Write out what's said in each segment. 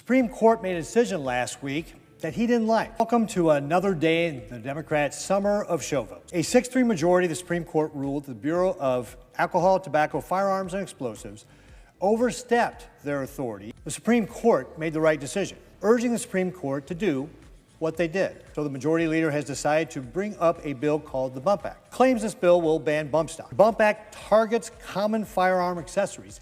Supreme Court made a decision last week that he didn't like. Welcome to another day in the Democrats' summer of show votes. A 6-3 majority of the Supreme Court ruled the Bureau of Alcohol, Tobacco, Firearms, and Explosives overstepped their authority. The Supreme Court made the right decision, urging the Supreme Court to do what they did. So the majority leader has decided to bring up a bill called the Bump Act. Claims this bill will ban bump stock. The Bump Act targets common firearm accessories,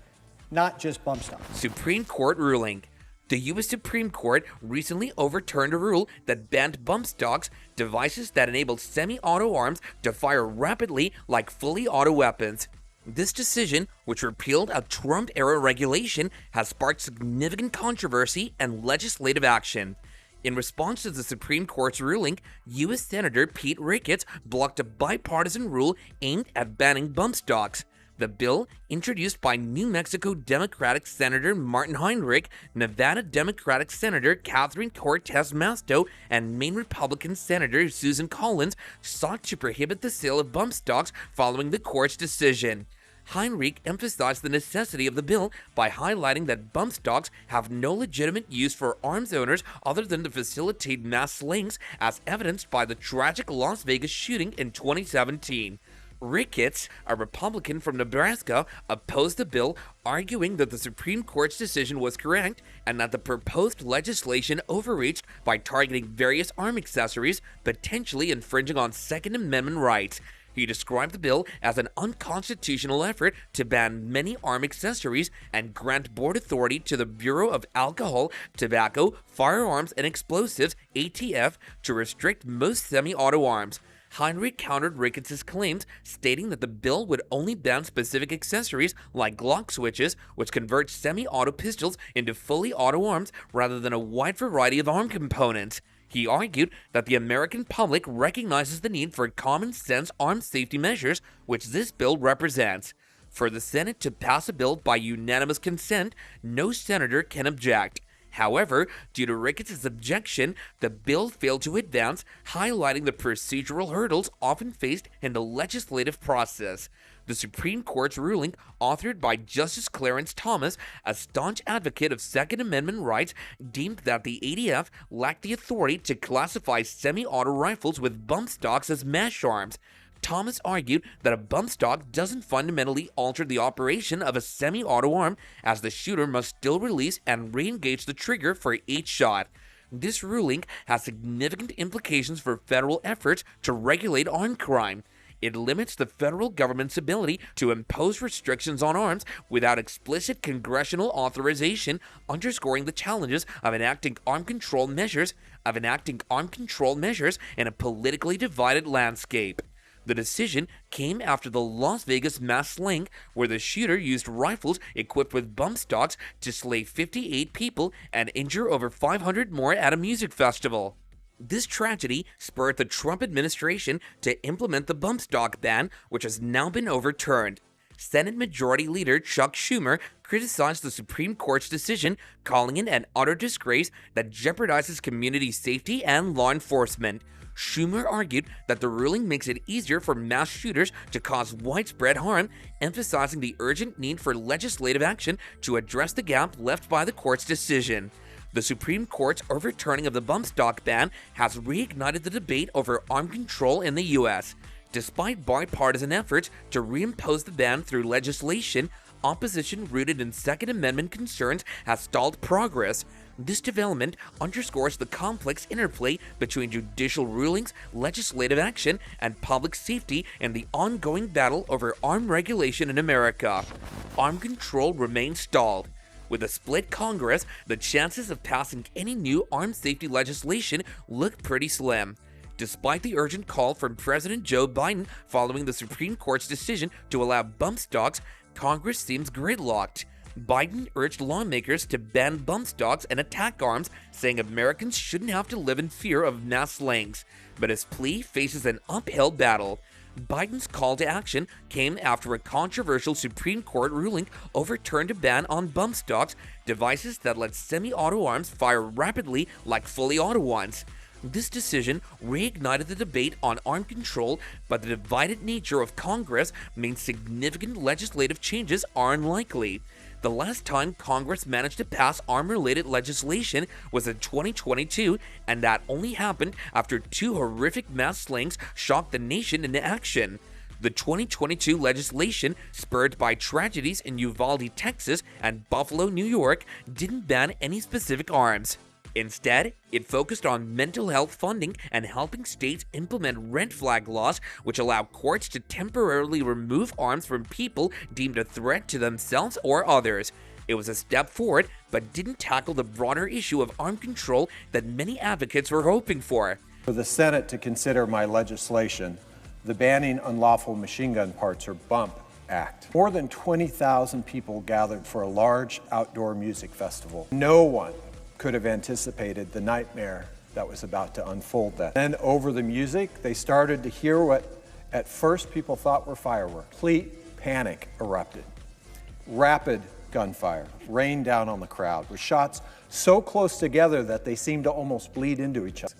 not just bump stock. Supreme Court ruling. The U.S. Supreme Court recently overturned a rule that banned bump stocks, devices that enabled semi-auto arms to fire rapidly like fully auto weapons. This decision, which repealed a Trump-era regulation, has sparked significant controversy and legislative action. In response to the Supreme Court's ruling, U.S. Senator Pete Ricketts blocked a bipartisan rule aimed at banning bump stocks. The bill, introduced by New Mexico Democratic Senator Martin Heinrich, Nevada Democratic Senator Catherine Cortez Masto, and Maine Republican Senator Susan Collins, sought to prohibit the sale of bump stocks following the court's decision. Heinrich emphasized the necessity of the bill by highlighting that bump stocks have no legitimate use for arms owners other than to facilitate mass slings, as evidenced by the tragic Las Vegas shooting in 2017. Ricketts, a Republican from Nebraska, opposed the bill, arguing that the Supreme Court's decision was correct and that the proposed legislation overreached by targeting various arm accessories, potentially infringing on Second Amendment rights. He described the bill as an unconstitutional effort to ban many arm accessories and grant board authority to the Bureau of Alcohol, Tobacco, Firearms, and Explosives, ATF, to restrict most semi-auto arms. Heinrich countered Ricketts' claims, stating that the bill would only ban specific accessories like Glock switches, which convert semi-auto pistols into fully auto arms rather than a wide variety of arm components. He argued that the American public recognizes the need for common-sense armed safety measures, which this bill represents. For the Senate to pass a bill by unanimous consent, no senator can object. However, due to Ricketts' objection, the bill failed to advance, highlighting the procedural hurdles often faced in the legislative process. The Supreme Court's ruling, authored by Justice Clarence Thomas, a staunch advocate of Second Amendment rights, deemed that the ATF lacked the authority to classify semi-auto rifles with bump stocks as mesh arms. Thomas argued that a bump stock doesn't fundamentally alter the operation of a semi-auto arm, as the shooter must still release and re-engage the trigger for each shot. This ruling has significant implications for federal efforts to regulate armed crime. It limits the federal government's ability to impose restrictions on arms without explicit congressional authorization, underscoring the challenges of enacting arm control measures in a politically divided landscape. The decision came after the Las Vegas mass sling, where the shooter used rifles equipped with bump stocks to slay 58 people and injure over 500 more at a music festival. This tragedy spurred the Trump administration to implement the bump stock ban, which has now been overturned. Senate Majority Leader Chuck Schumer criticized the Supreme Court's decision, calling it an utter disgrace that jeopardizes community safety and law enforcement. Schumer argued that the ruling makes it easier for mass shooters to cause widespread harm, emphasizing the urgent need for legislative action to address the gap left by the court's decision. The Supreme Court's overturning of the bump stock ban has reignited the debate over arm control in the U.S. Despite bipartisan efforts to reimpose the ban through legislation, opposition rooted in Second Amendment concerns has stalled progress. This development underscores the complex interplay between judicial rulings, legislative action, and public safety in the ongoing battle over arm regulation in America. Arm control remains stalled. With a split Congress, the chances of passing any new armed safety legislation look pretty slim. Despite the urgent call from President Joe Biden following the Supreme Court's decision to allow bump stocks, Congress seems gridlocked. Biden urged lawmakers to ban bump stocks and attack arms, saying Americans shouldn't have to live in fear of mass slings. But his plea faces an uphill battle. Biden's call to action came after a controversial Supreme Court ruling overturned a ban on bump stocks, devices that let semi-auto arms fire rapidly like fully auto ones. This decision reignited the debate on arm control, but the divided nature of Congress means significant legislative changes are unlikely. The last time Congress managed to pass arm-related legislation was in 2022, and that only happened after 2 horrific mass slings shocked the nation into action. The 2022 legislation, spurred by tragedies in Uvalde, Texas, and Buffalo, New York, didn't ban any specific arms. Instead, it focused on mental health funding and helping states implement red flag laws, which allow courts to temporarily remove arms from people deemed a threat to themselves or others. It was a step forward, but didn't tackle the broader issue of arm control that many advocates were hoping for. For the Senate to consider my legislation, the Banning Unlawful Machine Gun Parts, or BUMP, Act. More than 20,000 people gathered for a large outdoor music festival. No one could have anticipated the nightmare that was about to unfold then. Then over the music, they started to hear what at first people thought were fireworks. Complete panic erupted. Rapid gunfire rained down on the crowd with shots so close together that they seemed to almost bleed into each other.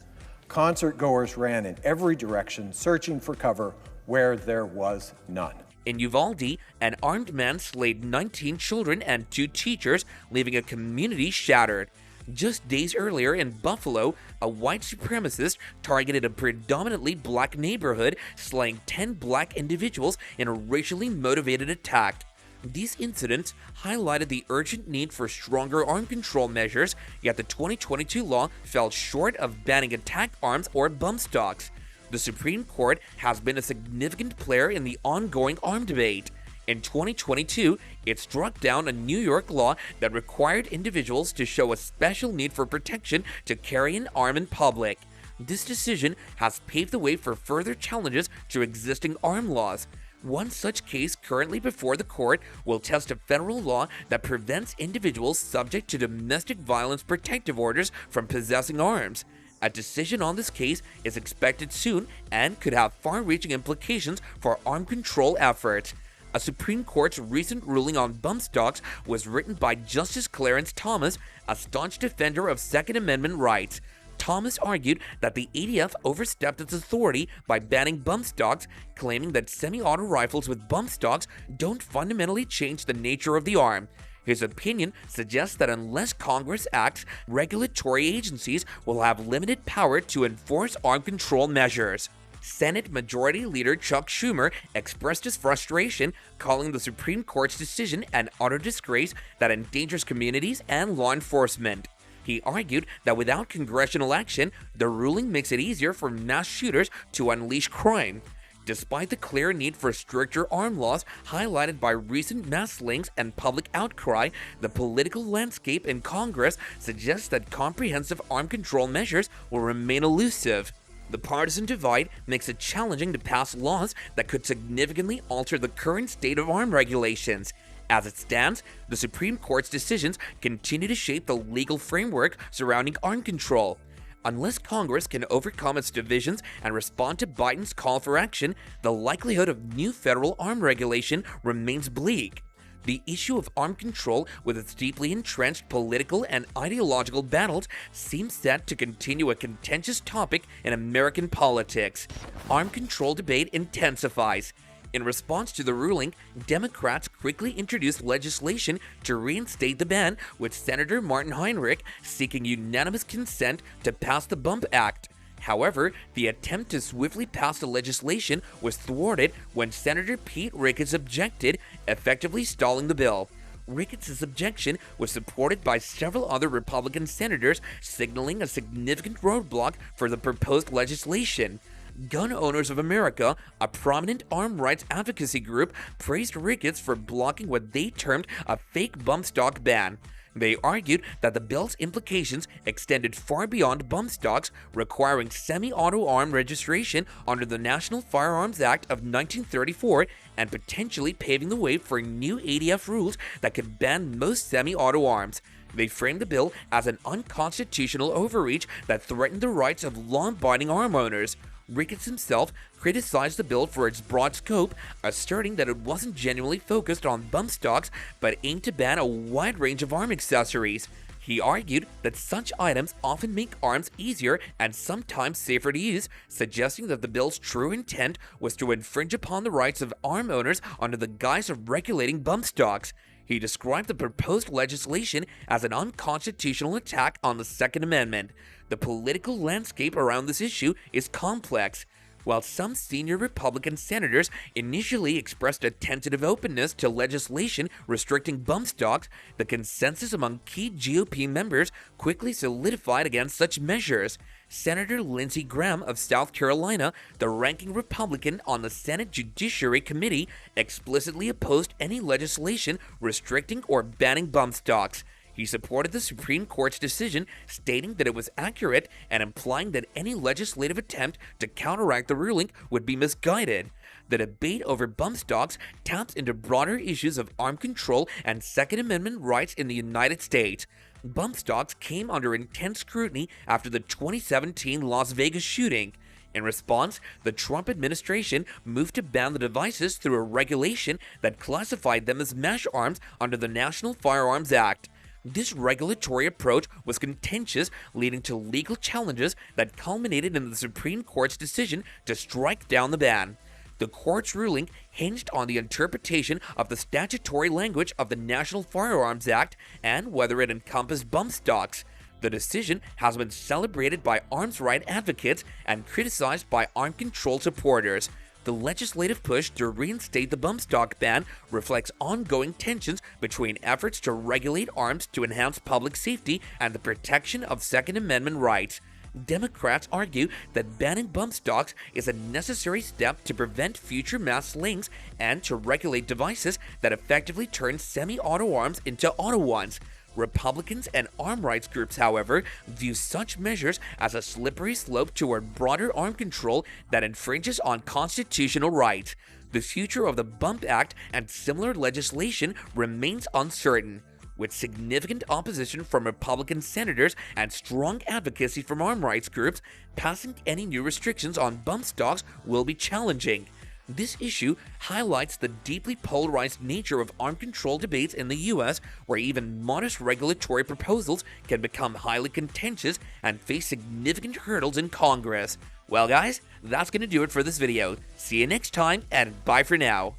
Concert goers ran in every direction, searching for cover where there was none. In Uvalde, an armed man slayed 19 children and 2 teachers, leaving a community shattered. Just days earlier in Buffalo, a white supremacist targeted a predominantly black neighborhood, slaying 10 black individuals in a racially motivated attack. These incidents highlighted the urgent need for stronger arm control measures, yet the 2022 law fell short of banning attack arms or bump stocks. The Supreme Court has been a significant player in the ongoing arm debate. In 2022, it struck down a New York law that required individuals to show a special need for protection to carry an arm in public. This decision has paved the way for further challenges to existing arm laws. One such case currently before the court will test a federal law that prevents individuals subject to domestic violence protective orders from possessing arms. A decision on this case is expected soon and could have far-reaching implications for arm control efforts. A Supreme Court's recent ruling on bump stocks was written by Justice Clarence Thomas, a staunch defender of Second Amendment rights. Thomas argued that the ADF overstepped its authority by banning bump stocks, claiming that semi-auto rifles with bump stocks don't fundamentally change the nature of the arm. His opinion suggests that unless Congress acts, regulatory agencies will have limited power to enforce arm control measures. Senate Majority Leader Chuck Schumer expressed his frustration, calling the Supreme Court's decision an utter disgrace that endangers communities and law enforcement. He argued that without congressional action, the ruling makes it easier for mass shooters to unleash crime. Despite the clear need for stricter arm laws highlighted by recent mass slings and public outcry, the political landscape in Congress suggests that comprehensive arm control measures will remain elusive. The partisan divide makes it challenging to pass laws that could significantly alter the current state of arm regulations. As it stands, the Supreme Court's decisions continue to shape the legal framework surrounding arm control. Unless Congress can overcome its divisions and respond to Biden's call for action, the likelihood of new federal arm regulation remains bleak. The issue of arm control, with its deeply entrenched political and ideological battles, seems set to continue a contentious topic in American politics. Arm control debate intensifies. In response to the ruling, Democrats quickly introduced legislation to reinstate the ban, with Senator Martin Heinrich seeking unanimous consent to pass the Bump Act. However, the attempt to swiftly pass the legislation was thwarted when Senator Pete Ricketts objected, effectively stalling the bill. Ricketts' objection was supported by several other Republican senators, signaling a significant roadblock for the proposed legislation. Gun Owners of America, a prominent arms rights advocacy group, praised Ricketts for blocking what they termed a fake bump stock ban. They argued that the bill's implications extended far beyond bump stocks, requiring semi-auto arm registration under the National Firearms Act of 1934 and potentially paving the way for new ADF rules that could ban most semi-auto arms. They framed the bill as an unconstitutional overreach that threatened the rights of law-abiding arm owners. Ricketts himself criticized the bill for its broad scope, asserting that it wasn't genuinely focused on bump stocks but aimed to ban a wide range of arm accessories. He argued that such items often make arms easier and sometimes safer to use, suggesting that the bill's true intent was to infringe upon the rights of arm owners under the guise of regulating bump stocks. He described the proposed legislation as an unconstitutional attack on the Second Amendment. The political landscape around this issue is complex. While some senior Republican senators initially expressed a tentative openness to legislation restricting bump stocks, the consensus among key GOP members quickly solidified against such measures. Senator Lindsey Graham of South Carolina, the ranking Republican on the Senate Judiciary Committee, explicitly opposed any legislation restricting or banning bump stocks. He supported the Supreme Court's decision, stating that it was accurate and implying that any legislative attempt to counteract the ruling would be misguided. The debate over bump stocks taps into broader issues of arm control and Second Amendment rights in the United States. Bump stocks came under intense scrutiny after the 2017 Las Vegas shooting. In response, the Trump administration moved to ban the devices through a regulation that classified them as mesh arms under the National Firearms Act. This regulatory approach was contentious, leading to legal challenges that culminated in the Supreme Court's decision to strike down the ban. The court's ruling hinged on the interpretation of the statutory language of the National Firearms Act and whether it encompassed bump stocks. The decision has been celebrated by arms rights advocates and criticized by arm control supporters. The legislative push to reinstate the bump stock ban reflects ongoing tensions between efforts to regulate arms to enhance public safety and the protection of Second Amendment rights. Democrats argue that banning bump stocks is a necessary step to prevent future mass slings and to regulate devices that effectively turn semi-auto arms into auto ones. Republicans and arm rights groups, however, view such measures as a slippery slope toward broader arm control that infringes on constitutional rights. The future of the Bump Act and similar legislation remains uncertain. With significant opposition from Republican senators and strong advocacy from arm rights groups, passing any new restrictions on bump stocks will be challenging. This issue highlights the deeply polarized nature of arm control debates in the U.S., where even modest regulatory proposals can become highly contentious and face significant hurdles in Congress. Well guys, that's going to do it for this video. See you next time, and bye for now.